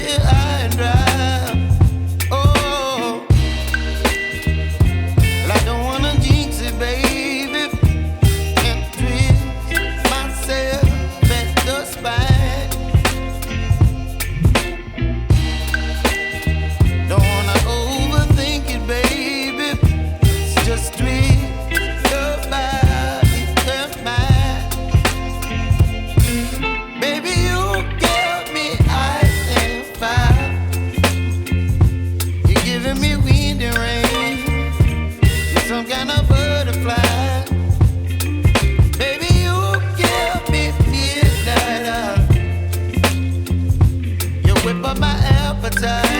get high and dry. Oh, well, I don't wanna jinx it, baby, and twist myself at the spine. Don't wanna overthink it, baby. It's just twist your body and mine. Baby, you give me ice and fire. You're giving me wind and rain. You're some kind of butterfly. Baby, you give me midnight. You whip up my appetite.